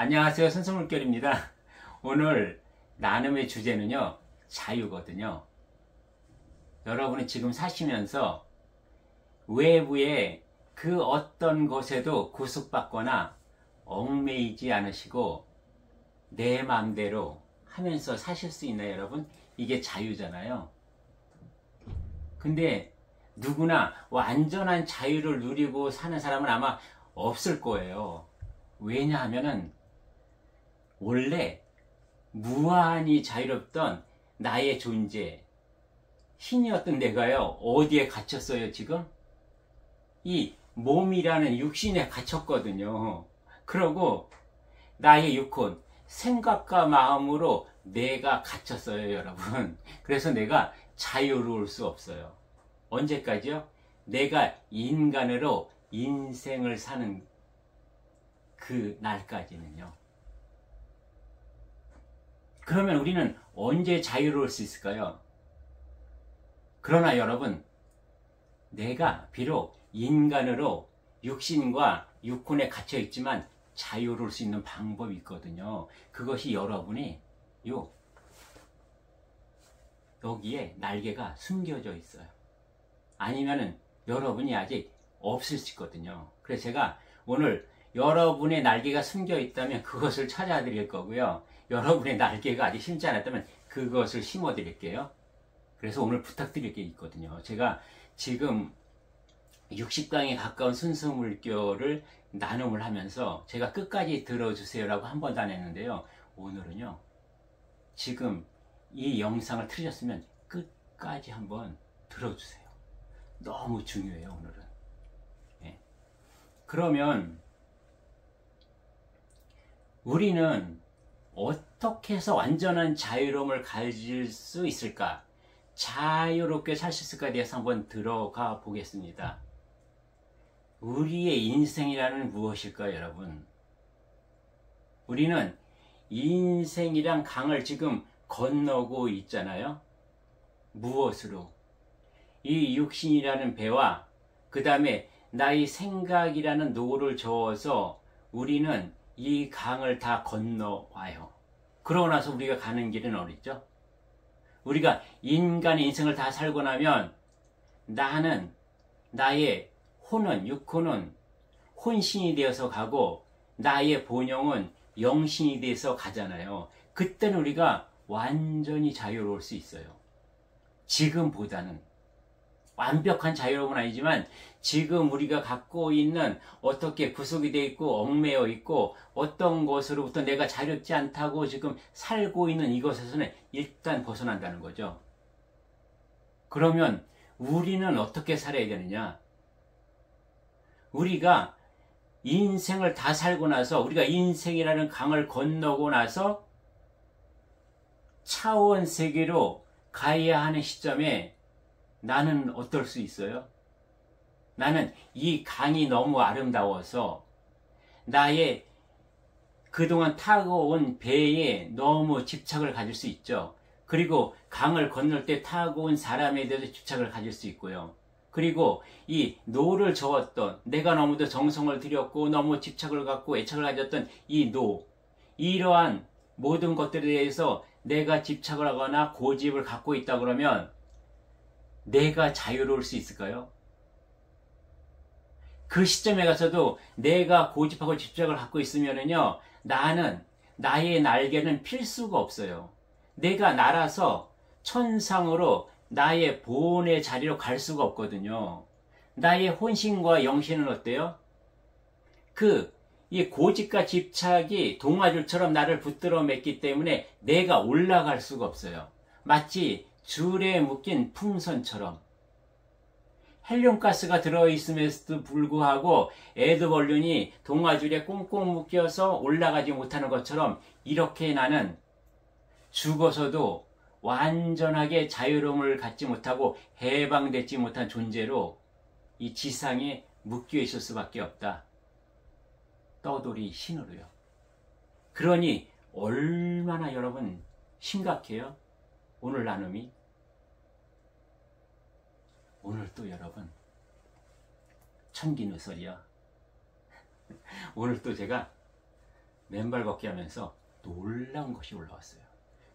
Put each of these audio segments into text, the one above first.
안녕하세요. 선생물결입니다. 오늘 나눔의 주제는요, 자유거든요. 여러분이 지금 사시면서 외부의 그 어떤 것에도 구속받거나 얽매이지 않으시고 내 마음대로 하면서 사실 수 있나요, 여러분? 이게 자유잖아요. 근데 누구나 완전한 자유를 누리고 사는 사람은 아마 없을 거예요. 왜냐하면은 원래 무한히 자유롭던 나의 존재, 신이었던 내가요, 어디에 갇혔어요, 지금? 이 몸이라는 육신에 갇혔거든요. 그러고 나의 육혼, 생각과 마음으로 내가 갇혔어요, 여러분. 그래서 내가 자유로울 수 없어요. 언제까지요? 내가 인간으로 인생을 사는 그 날까지는요. 그러면 우리는 언제 자유로울 수 있을까요? 그러나 여러분, 내가 비록 인간으로 육신과 육혼에 갇혀 있지만 자유로울 수 있는 방법이 있거든요. 그것이 여러분이 여기에 날개가 숨겨져 있어요. 아니면은 여러분이 아직 없을 수 있거든요. 그래서 제가 오늘 여러분의 날개가 숨겨 있다면 그것을 찾아 드릴 거고요. 여러분의 날개가 아직 심지 않았다면 그것을 심어 드릴게요. 그래서 오늘 부탁드릴 게 있거든요. 제가 지금 60강에 가까운 순수물교를 나눔을 하면서 제가 끝까지 들어주세요라고 한 번도 안 했는데요. 오늘은요, 지금 이 영상을 틀으셨으면 끝까지 한번 들어주세요. 너무 중요해요, 오늘은. 예. 그러면 우리는 어떻게 해서 완전한 자유로움을 가질 수 있을까? 자유롭게 살 수 있을까에 대해서 한번 들어가 보겠습니다. 우리의 인생이라는 무엇일까요, 여러분? 우리는 인생이란 강을 지금 건너고 있잖아요. 무엇으로? 이 육신이라는 배와 그 다음에 나의 생각이라는 노를 저어서 우리는 이 강을 다 건너와요. 그러고 나서 우리가 가는 길은 어딨죠? 우리가 인간의 인생을 다 살고 나면 나는, 나의 혼은, 육혼은 혼신이 되어서 가고 나의 본영은 영신이 되어서 가잖아요. 그때는 우리가 완전히 자유로울 수 있어요. 지금보다는. 완벽한 자유로움은 아니지만 지금 우리가 갖고 있는 어떻게 구속이 되어 있고 얽매여 있고 어떤 것으로부터 내가 자유롭지 않다고 지금 살고 있는 이것에서는 일단 벗어난다는 거죠. 그러면 우리는 어떻게 살아야 되느냐? 우리가 인생을 다 살고 나서 우리가 인생이라는 강을 건너고 나서 차원 세계로 가야 하는 시점에 나는 어떨 수 있어요? 나는 이 강이 너무 아름다워서 나의 그동안 타고 온 배에 너무 집착을 가질 수 있죠. 그리고 강을 건널 때 타고 온 사람에 대해서 집착을 가질 수 있고요. 그리고 이 노를 저었던, 내가 너무도 정성을 들였고 너무 집착을 갖고 애착을 가졌던 이 노, 이러한 모든 것들에 대해서 내가 집착을 하거나 고집을 갖고 있다 그러면 내가 자유로울 수 있을까요? 그 시점에 가서도 내가 고집하고 집착을 갖고 있으면은요, 나는, 나의 날개는 필 수가 없어요. 내가 날아서 천상으로 나의 본의 자리로 갈 수가 없거든요. 나의 혼신과 영신은 어때요? 이 고집과 집착이 동아줄처럼 나를 붙들어 맸기 때문에 내가 올라갈 수가 없어요. 마치 줄에 묶인 풍선처럼. 헬륨가스가 들어있음에도 불구하고 에드벌룬이 동아줄에 꽁꽁 묶여서 올라가지 못하는 것처럼 이렇게 나는 죽어서도 완전하게 자유로움을 갖지 못하고 해방되지 못한 존재로 이 지상에 묶여 있을 수밖에 없다. 떠돌이 신으로요. 그러니 얼마나 여러분 심각해요? 오늘 나눔이. 오늘 또 여러분 천기누설이야. 오늘 또 제가 맨발 걷기 하면서 놀라운 것이 올라왔어요.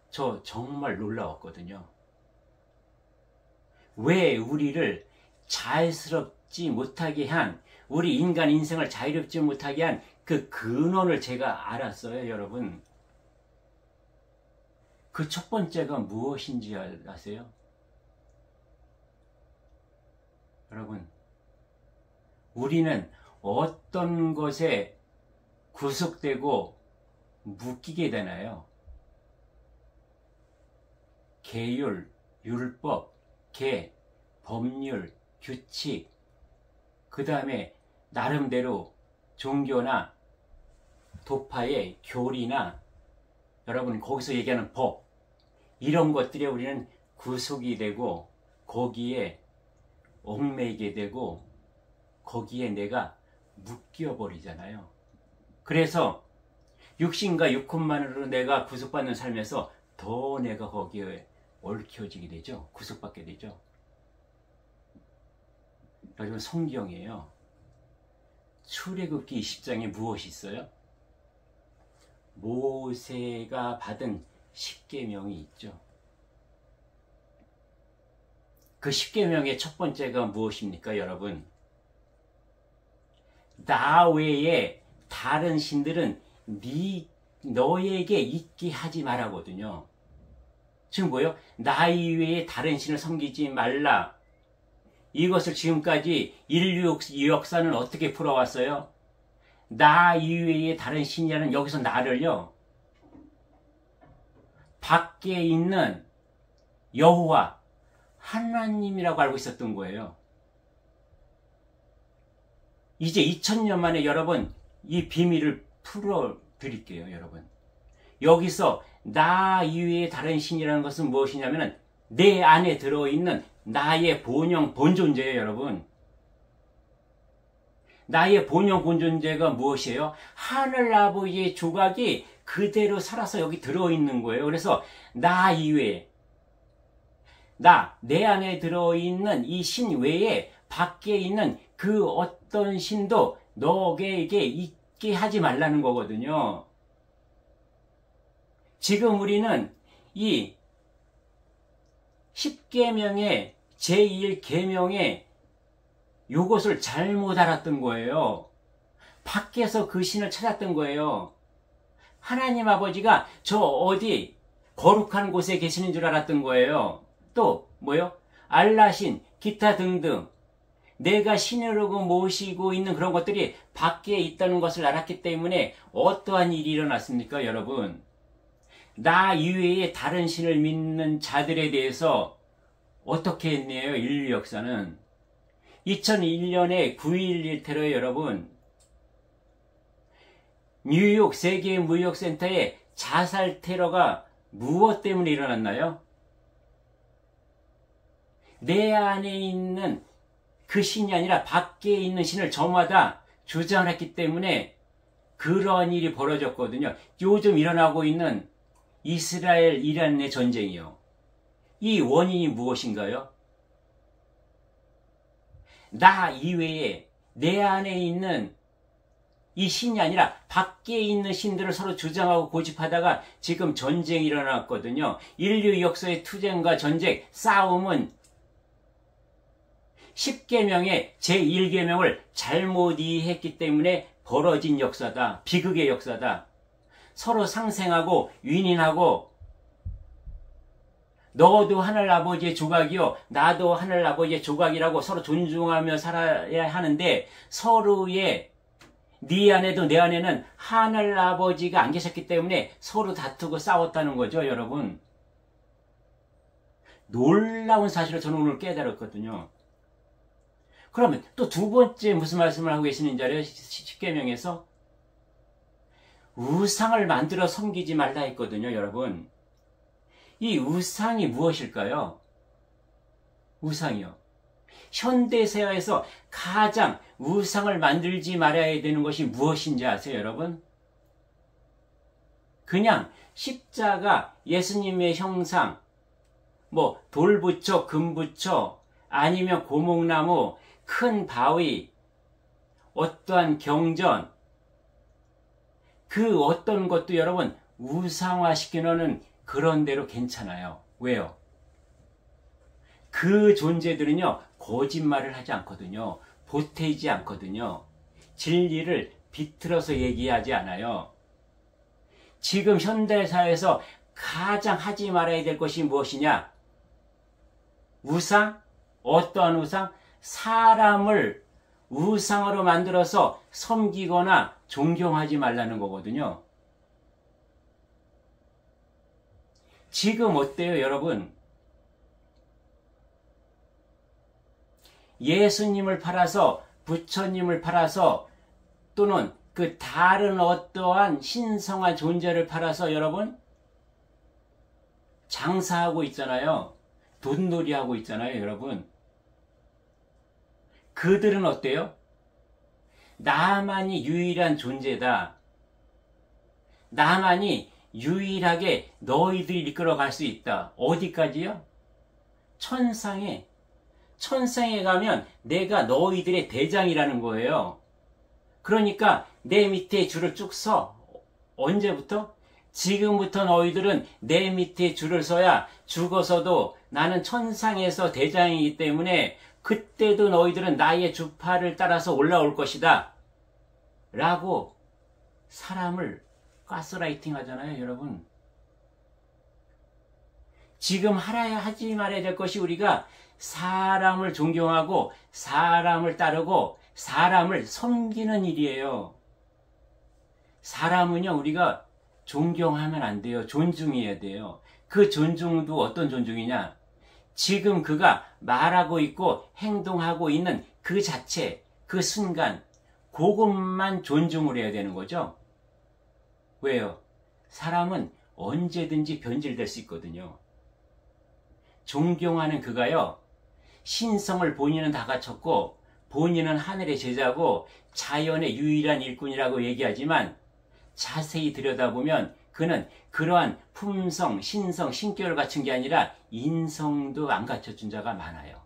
저 정말 놀라웠거든요. 왜 우리를 자유스럽지 못하게 한, 우리 인간 인생을 자유롭지 못하게 한 그 근원을 제가 알았어요, 여러분. 그 첫 번째가 무엇인지 아세요? 여러분, 우리는 어떤 것에 구속되고 묶이게 되나요? 계율, 율법, 계, 법률, 규칙, 그 다음에 나름대로 종교나 도파의 교리나 여러분 거기서 얘기하는 법, 이런 것들에 우리는 구속이 되고 거기에 얽매이게 되고 거기에 내가 묶여버리잖아요. 그래서 육신과 육혼만으로 내가 구속받는 삶에서 더 내가 거기에 얽혀지게 되죠. 구속받게 되죠. 여러분, 성경이에요. 출애굽기 20장에 무엇이 있어요? 모세가 받은 10계명이 있죠. 그 10계명의 첫 번째가 무엇입니까, 여러분? 나 외에 다른 신들은 너에게 있게 하지 말라거든요. 지금 뭐예요? 나 이외에 다른 신을 섬기지 말라. 이것을 지금까지 인류 역사는 어떻게 풀어왔어요? 나 이외에 다른 신이라는, 여기서 나를요, 밖에 있는 여호와 하나님이라고 알고 있었던 거예요. 이제 2000년 만에 여러분 이 비밀을 풀어드릴게요. 여러분, 여기서 나 이외에 다른 신이라는 것은 무엇이냐면 내 안에 들어있는 나의 본영 본존재예요. 여러분, 나의 본영 본존재가 무엇이에요? 하늘 아버지의 조각이 그대로 살아서 여기 들어있는 거예요. 그래서 나 이외에, 내 안에 들어있는 이 신 외에 밖에 있는 그 어떤 신도 너에게 있게 하지 말라는 거거든요. 지금 우리는 이 10계명의 제1계명의 요것을 잘못 알았던 거예요. 밖에서 그 신을 찾았던 거예요. 하나님 아버지가 저 어디 거룩한 곳에 계시는 줄 알았던 거예요. 또 뭐요? 알라신, 기타 등등 내가 신으로 모시고 있는 그런 것들이 밖에 있다는 것을 알았기 때문에 어떠한 일이 일어났습니까, 여러분? 나 이외에 다른 신을 믿는 자들에 대해서 어떻게 했네요, 인류 역사는. 2001년에 9.11 테러에 여러분, 뉴욕 세계무역센터에 자살 테러가 무엇 때문에 일어났나요? 내 안에 있는 그 신이 아니라 밖에 있는 신을 저마다 주장을 했기 때문에 그러한 일이 벌어졌거든요. 요즘 일어나고 있는 이스라엘 이란의 전쟁이요. 이 원인이 무엇인가요? 나 이외에 내 안에 있는 이 신이 아니라 밖에 있는 신들을 서로 주장하고 고집하다가 지금 전쟁이 일어났거든요. 인류 역사의 투쟁과 전쟁, 싸움은 10계명의 제1계명을 잘못 이해했기 때문에 벌어진 역사다. 비극의 역사다. 서로 상생하고 윈윈하고 너도 하늘 아버지의 조각이요 나도 하늘 아버지의 조각이라고 서로 존중하며 살아야 하는데 서로의 네 안에도 내 안에는 하늘 아버지가 안 계셨기 때문에 서로 다투고 싸웠다는 거죠, 여러분. 놀라운 사실을 저는 오늘 깨달았거든요. 그러면 또 두 번째 무슨 말씀을 하고 계시는지 알아요? 10계명에서 우상을 만들어 섬기지 말라 했거든요, 여러분. 이 우상이 무엇일까요? 우상이요. 현대사회에서 가장 우상을 만들지 말아야 되는 것이 무엇인지 아세요, 여러분? 그냥 십자가, 예수님의 형상, 뭐 돌부처, 금부처, 아니면 고목나무, 큰 바위, 어떠한 경전, 그 어떤 것도 여러분 우상화시키는 그런 대로 괜찮아요. 왜요? 그 존재들은요 거짓말을 하지 않거든요. 보태지 않거든요. 진리를 비틀어서 얘기하지 않아요. 지금 현대사회에서 가장 하지 말아야 될 것이 무엇이냐? 우상? 어떠한 우상? 사람을 우상으로 만들어서 섬기거나 존경하지 말라는 거거든요. 지금 어때요, 여러분? 예수님을 팔아서, 부처님을 팔아서, 또는 그 다른 어떠한 신성한 존재를 팔아서 여러분 장사하고 있잖아요. 돈놀이 하고 있잖아요, 여러분. 그들은 어때요? 나만이 유일한 존재다. 나만이 유일하게 너희들이 이끌어갈 수 있다. 어디까지요? 천상에 가면 내가 너희들의 대장이라는 거예요. 그러니까 내 밑에 줄을 쭉 서. 언제부터? 지금부터 너희들은 내 밑에 줄을 서야 죽어서도 나는 천상에서 대장이기 때문에 그때도 너희들은 나의 주파를 따라서 올라올 것이다. 라고 사람을 가스라이팅 하잖아요, 여러분. 지금 하지 말아야 될 것이 우리가 사람을 존경하고 사람을 따르고 사람을 섬기는 일이에요. 사람은요, 우리가 존경하면 안 돼요. 존중해야 돼요. 그 존중도 어떤 존중이냐? 지금 그가 말하고 있고 행동하고 있는 그 자체, 그 순간, 그것만 존중을 해야 되는 거죠. 왜요? 사람은 언제든지 변질될 수 있거든요. 존경하는 그가요, 신성을 본인은 다 갖췄고 본인은 하늘의 제자고 자연의 유일한 일꾼이라고 얘기하지만 자세히 들여다보면 그는 그러한 품성, 신성, 신격을 갖춘 게 아니라 인성도 안 갖춰준 자가 많아요.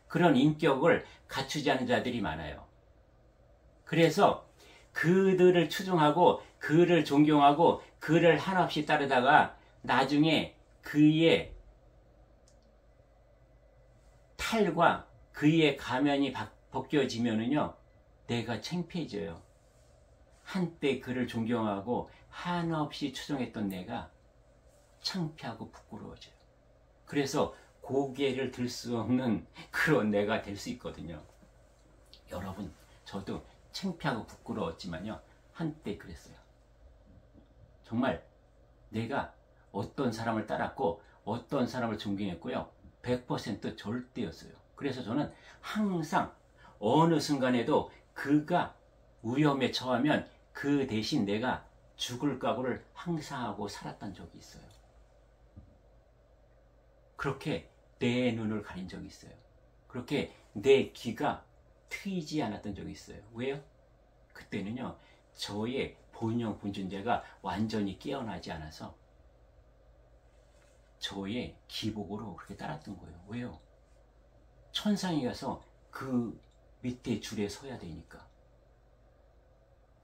그런 인격을 갖추지 않은 자들이 많아요. 그래서 그들을 추종하고 그를 존경하고 그를 한없이 따르다가 나중에 그의 탈과 그의 가면이 벗겨지면은요, 내가 창피해져요. 한때 그를 존경하고 한없이 추종했던 내가 창피하고 부끄러워져요. 그래서 고개를 들 수 없는 그런 내가 될 수 있거든요. 여러분, 저도 창피하고 부끄러웠지만요, 한때 그랬어요. 정말 내가 어떤 사람을 따랐고 어떤 사람을 존경했고요, 100% 절대였어요. 그래서 저는 항상 어느 순간에도 그가 위험에 처하면 그 대신 내가 죽을 각오를 항상 하고 살았던 적이 있어요. 그렇게 내 눈을 가린 적이 있어요. 그렇게 내 귀가 트이지 않았던 적이 있어요. 왜요? 그때는요, 저의 본영 본존재가 완전히 깨어나지 않아서 저의 기복으로 그렇게 따랐던 거예요. 왜요? 천상에 가서 그 밑에 줄에 서야 되니까.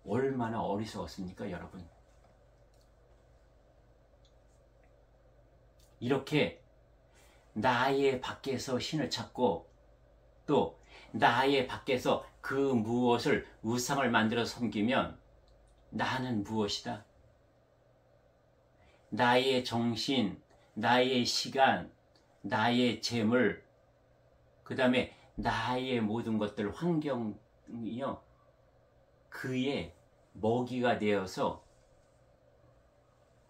얼마나 어리석었습니까, 여러분? 이렇게 나의 밖에서 신을 찾고 또 나의 밖에서 그 무엇을 우상을 만들어 섬기면 나는 무엇이다? 나의 정신, 나의 시간, 나의 재물, 그 다음에 나의 모든 것들, 환경이요, 그의 먹이가 되어서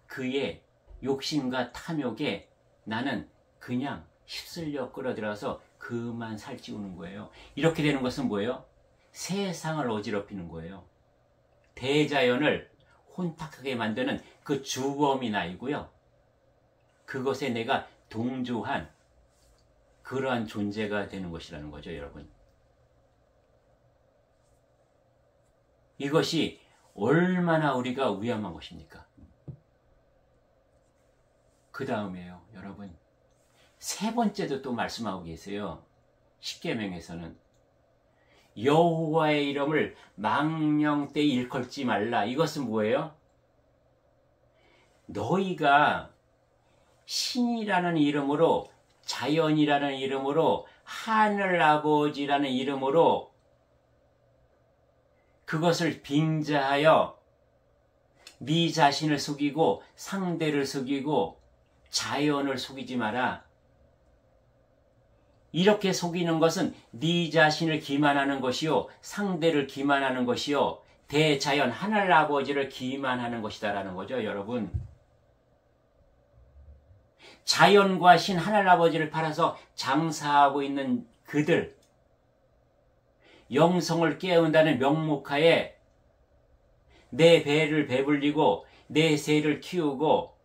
그의 욕심과 탐욕에 나는 그냥 휩쓸려 끌어들여서 그만 살찌우는 거예요. 이렇게 되는 것은 뭐예요? 세상을 어지럽히는 거예요. 대자연을 혼탁하게 만드는 그 주범이 나이고요, 그것에 내가 동조한 그러한 존재가 되는 것이라는 거죠, 여러분. 이것이 얼마나 우리가 위험한 것입니까? 그 다음에요, 여러분. 세 번째도 또 말씀하고 계세요. 십계명에서는 여호와의 이름을 망령되이 일컬지 말라. 이것은 뭐예요? 너희가 신이라는 이름으로, 자연이라는 이름으로, 하늘아버지라는 이름으로 그것을 빙자하여 네 자신을 속이고 상대를 속이고 자연을 속이지 마라. 이렇게 속이는 것은 네 자신을 기만하는 것이요, 상대를 기만하는 것이요, 대자연 하늘아버지를 기만하는 것이다라는 거죠, 여러분. 자연과 신 하늘아버지를 팔아서 장사하고 있는 그들, 영성을 깨운다는 명목하에 내 배를 배불리고 내 새를 키우고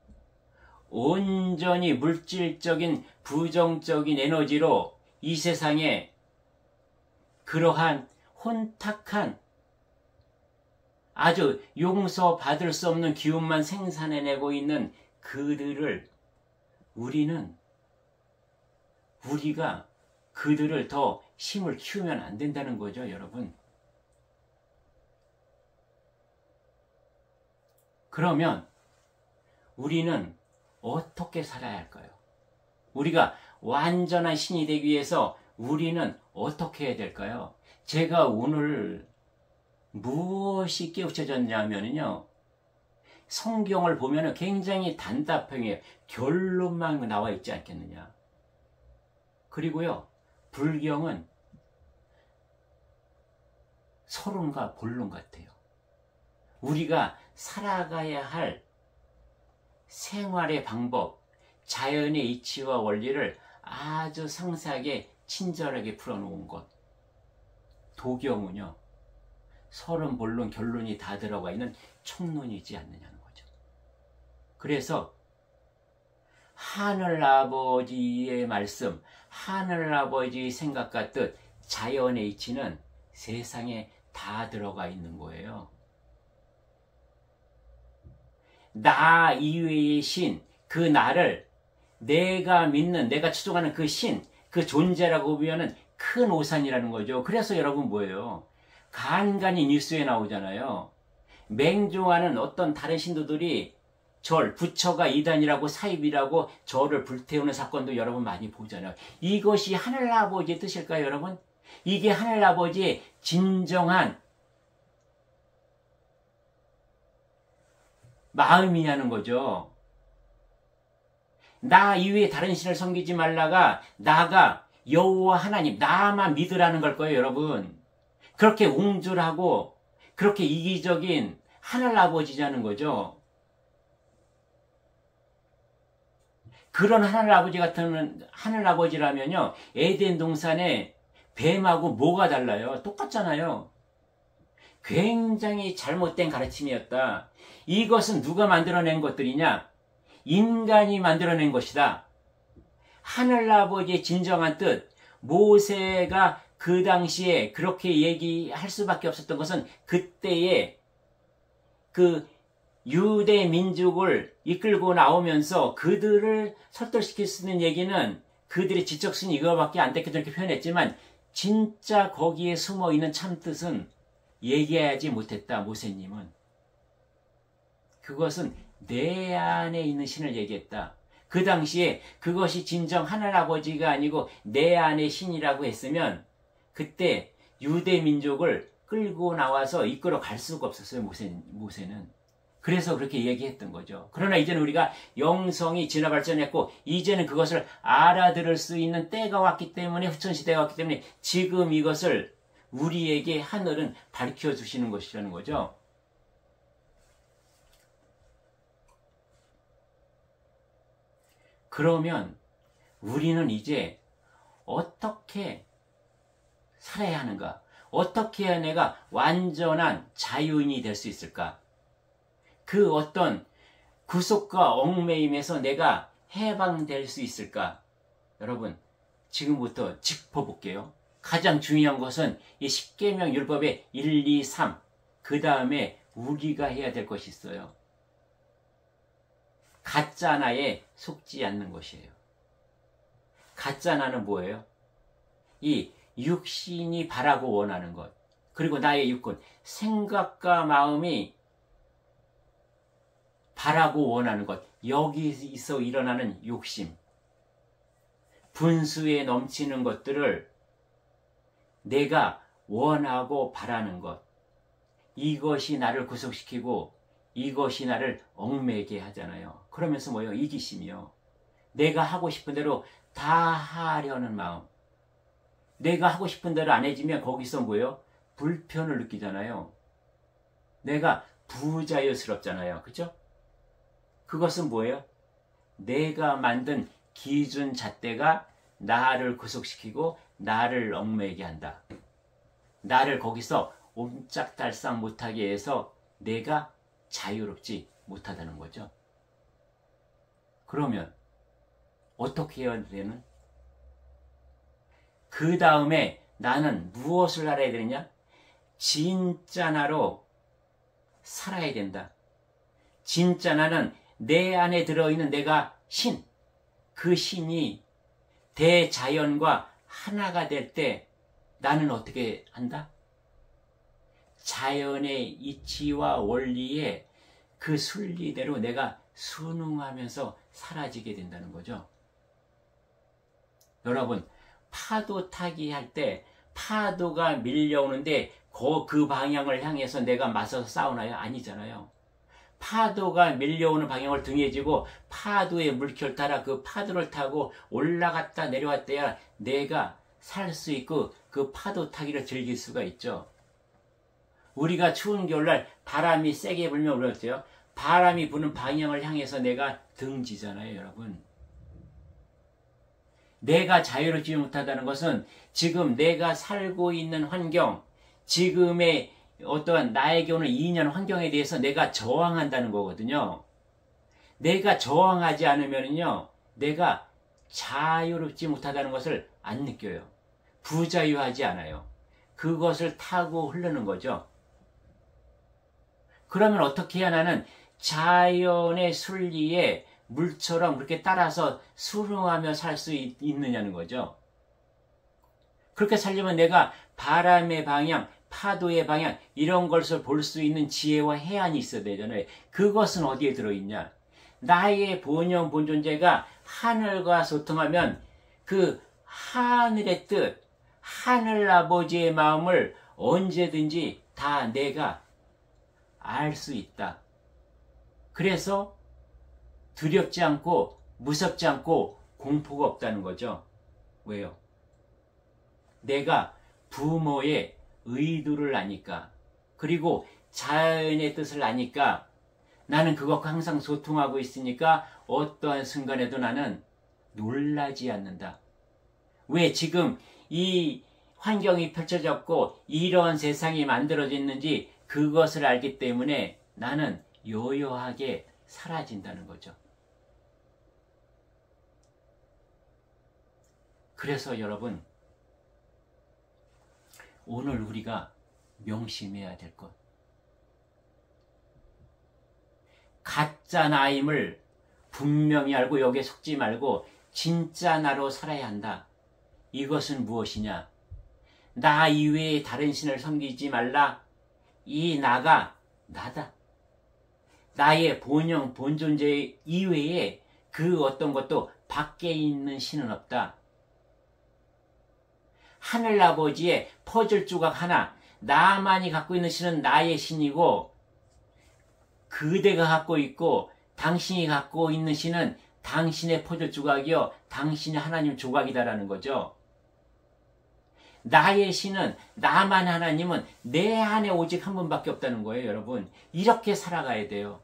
온전히 물질적인 부정적인 에너지로 이 세상에 그러한 혼탁한 아주 용서받을 수 없는 기운만 생산해내고 있는 그들을 우리가 그들을 더 힘을 키우면 안 된다는 거죠, 여러분. 그러면 우리는 어떻게 살아야 할까요? 우리가 완전한 신이 되기 위해서 우리는 어떻게 해야 될까요? 제가 오늘 무엇이 깨우쳐졌냐면요, 성경을 보면 굉장히 단답형이에요. 결론만 나와 있지 않겠느냐. 그리고요, 불경은 서론과 본론 같아요. 우리가 살아가야 할 생활의 방법, 자연의 이치와 원리를 아주 상세하게 친절하게 풀어놓은 것. 도경은요, 서론, 본론, 결론이 다 들어가 있는 총론이지 않느냐는 거죠. 그래서 하늘아버지의 말씀, 하늘아버지의 생각 같듯 자연의 이치는 세상에 다 들어가 있는 거예요. 나 이외의 신, 그 나를 내가 믿는, 내가 추종하는 그 신, 그 존재라고 보면은 큰 오산이라는 거죠. 그래서 여러분 뭐예요? 간간히 뉴스에 나오잖아요. 맹종하는 어떤 다른 신도들이 부처가 이단이라고 사입이라고 절을 불태우는 사건도 여러분 많이 보잖아요. 이것이 하늘아버지의 뜻일까요, 여러분? 이게 하늘아버지의 진정한 마음이냐는 거죠. 나 이외에 다른 신을 섬기지 말라가 나가 여호와 하나님, 나만 믿으라는 걸 거예요, 여러분. 그렇게 옹졸하고 그렇게 이기적인 하늘아버지냐는 거죠. 그런 하늘아버지 같은 하늘아버지라면요, 에덴 동산에 뱀하고 뭐가 달라요? 똑같잖아요. 굉장히 잘못된 가르침이었다. 이것은 누가 만들어낸 것들이냐? 인간이 만들어낸 것이다. 하늘아버지의 진정한 뜻, 모세가 그 당시에 그렇게 얘기할 수밖에 없었던 것은 그때의 그 유대 민족을 이끌고 나오면서 그들을 설득시킬 수 있는 얘기는 그들의 지적순이 이거밖에 안 됐겠다 이렇게 표현했지만, 진짜 거기에 숨어있는 참뜻은 얘기하지 못했다, 모세님은. 그것은 내 안에 있는 신을 얘기했다. 그 당시에 그것이 진정 하늘아버지가 아니고 내 안의 신이라고 했으면 그때 유대 민족을 끌고 나와서 이끌어 갈 수가 없었어요, 모세는. 그래서 그렇게 얘기했던 거죠. 그러나 이제는 우리가 영성이 진화 발전했고 이제는 그것을 알아들을 수 있는 때가 왔기 때문에, 후천시대가 왔기 때문에 지금 이것을 우리에게 하늘은 밝혀주시는 것이라는 거죠. 그러면 우리는 이제 어떻게 살아야 하는가? 어떻게 해야 내가 완전한 자유인이 될 수 있을까? 그 어떤 구속과 얽매임에서 내가 해방될 수 있을까? 여러분, 지금부터 짚어볼게요. 가장 중요한 것은 이 십계명 율법의 1, 2, 3, 그 다음에 우리가 해야 될 것이 있어요. 가짜나에 속지 않는 것이에요. 가짜나는 뭐예요? 이 육신이 바라고 원하는 것, 그리고 나의 육군, 생각과 마음이 바라고 원하는 것, 여기서 일어나는 욕심, 분수에 넘치는 것들을 내가 원하고 바라는 것, 이것이 나를 구속시키고 이것이 나를 얽매게 하잖아요. 그러면서 뭐예요? 이기심이요. 내가 하고 싶은 대로 다 하려는 마음. 내가 하고 싶은 대로 안 해지면 거기서 뭐예요? 불편을 느끼잖아요. 내가 부자유스럽잖아요. 그죠? 그것은 뭐예요? 내가 만든 기준 잣대가 나를 구속시키고 나를 얽매게 한다. 나를 거기서 옴짝달싹 못하게 해서 내가 자유롭지 못하다는 거죠. 그러면 어떻게 해야 되는? 그 다음에 나는 무엇을 알아야 되느냐? 진짜 나로 살아야 된다. 진짜 나는 내 안에 들어있는 내가 신, 그 신이 대자연과 하나가 될 때 나는 어떻게 한다? 자연의 이치와 원리에 그 순리대로 내가 순응하면서 사라지게 된다는 거죠. 여러분, 파도 타기 할 때 파도가 밀려오는데 그 방향을 향해서 내가 맞서서 싸우나요? 아니잖아요. 파도가 밀려오는 방향을 등에 지고 파도의 물결 따라 그 파도를 타고 올라갔다 내려왔다야 내가 살 수 있고 그 파도 타기를 즐길 수가 있죠. 우리가 추운 겨울날 바람이 세게 불면 우리가 어때요? 바람이 부는 방향을 향해서 내가 등지잖아요, 여러분. 내가 자유롭지 못하다는 것은 지금 내가 살고 있는 환경, 지금의 어떠한 나에게 오는 이년 환경에 대해서 내가 저항한다는 거거든요. 내가 저항하지 않으면요, 내가 자유롭지 못하다는 것을 안 느껴요. 부자유하지 않아요. 그것을 타고 흐르는 거죠. 그러면 어떻게 해야 나는 자연의 순리에 물처럼 그렇게 따라서 순응하며 살 수 있느냐는 거죠. 그렇게 살려면 내가 바람의 방향, 파도의 방향 이런 것을 볼 수 있는 지혜와 해안이 있어야 되잖아요. 그것은 어디에 들어있냐? 나의 본영 본존재가 하늘과 소통하면 그 하늘의 뜻, 하늘 아버지의 마음을 언제든지 다 내가 알 수 있다. 그래서 두렵지 않고 무섭지 않고 공포가 없다는 거죠. 왜요? 내가 부모의 의도를 아니까, 그리고 자연의 뜻을 아니까 나는 그것과 항상 소통하고 있으니까 어떠한 순간에도 나는 놀라지 않는다. 왜 지금 이 환경이 펼쳐졌고 이런 세상이 만들어졌는지 그것을 알기 때문에 나는 요요하게 사라진다는 거죠. 그래서 여러분, 오늘 우리가 명심해야 될 것, 가짜 나임을 분명히 알고 여기에 속지 말고 진짜 나로 살아야 한다. 이것은 무엇이냐? 나 이외에 다른 신을 섬기지 말라. 이 나가 나다. 나의 본영 본존재 이외에 그 어떤 것도 밖에 있는 신은 없다. 하늘아버지의 퍼즐 조각 하나, 나만이 갖고 있는 신은 나의 신이고, 그대가 갖고 있고 당신이 갖고 있는 신은 당신의 퍼즐 조각이요, 당신의 하나님 조각이다라는 거죠. 나의 신은, 나만 하나님은 내 안에 오직 한 분밖에 없다는 거예요, 여러분. 이렇게 살아가야 돼요.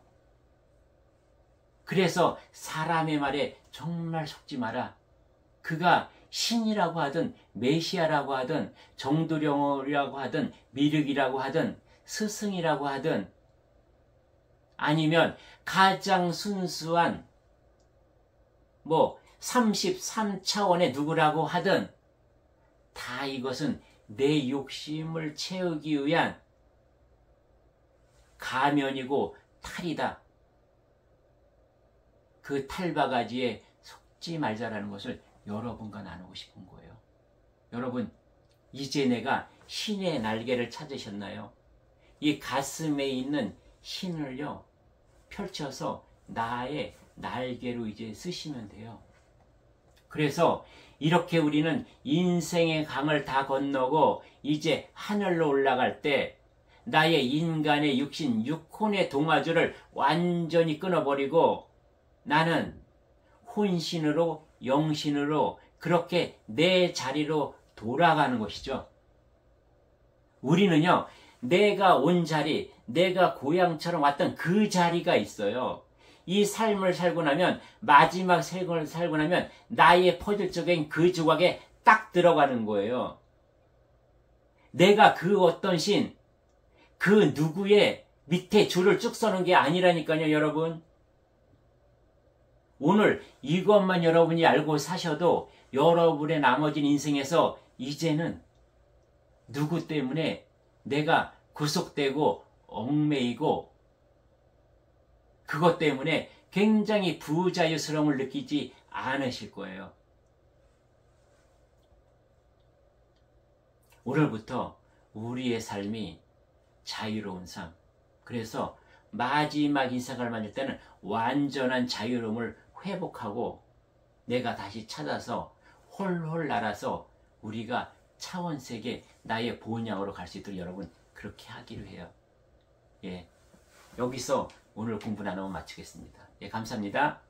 그래서 사람의 말에 정말 속지 마라. 그가 신이라고 하든 메시아라고 하든 정도령이라고 하든 미륵이라고 하든 스승이라고 하든 아니면 가장 순수한 33차원의 누구라고 하든 다 이것은 내 욕심을 채우기 위한 가면이고 탈이다. 그 탈바가지에 속지 말자라는 것을 여러분과 나누고 싶은 거예요. 여러분, 이제 내가 신의 날개를 찾으셨나요? 이 가슴에 있는 신을요, 펼쳐서 나의 날개로 이제 쓰시면 돼요. 그래서 이렇게 우리는 인생의 강을 다 건너고 이제 하늘로 올라갈 때 나의 인간의 육신, 육혼의 동아줄을 완전히 끊어버리고 나는 혼신으로 영신으로 그렇게 내 자리로 돌아가는 것이죠. 우리는요, 내가 온 자리, 내가 고향처럼 왔던 그 자리가 있어요. 이 삶을 살고 나면, 마지막 생을 살고 나면 나의 퍼즐적인 그 조각에 딱 들어가는 거예요. 내가 그 어떤 신, 그 누구의 밑에 줄을 쭉 서는 게 아니라니까요, 여러분. 오늘 이것만 여러분이 알고 사셔도 여러분의 나머지 인생에서 이제는 누구 때문에 내가 구속되고 얽매이고 그것 때문에 굉장히 부자유스러움을 느끼지 않으실 거예요. 오늘부터 우리의 삶이 자유로운 삶. 그래서 마지막 인생을 만들 때는 완전한 자유로움을 회복하고 내가 다시 찾아서 홀홀 날아서 우리가 차원세계 나의 본향으로 갈 수 있도록 여러분 그렇게 하기로 해요. 예, 여기서 오늘 공부 나누면 마치겠습니다. 예, 감사합니다.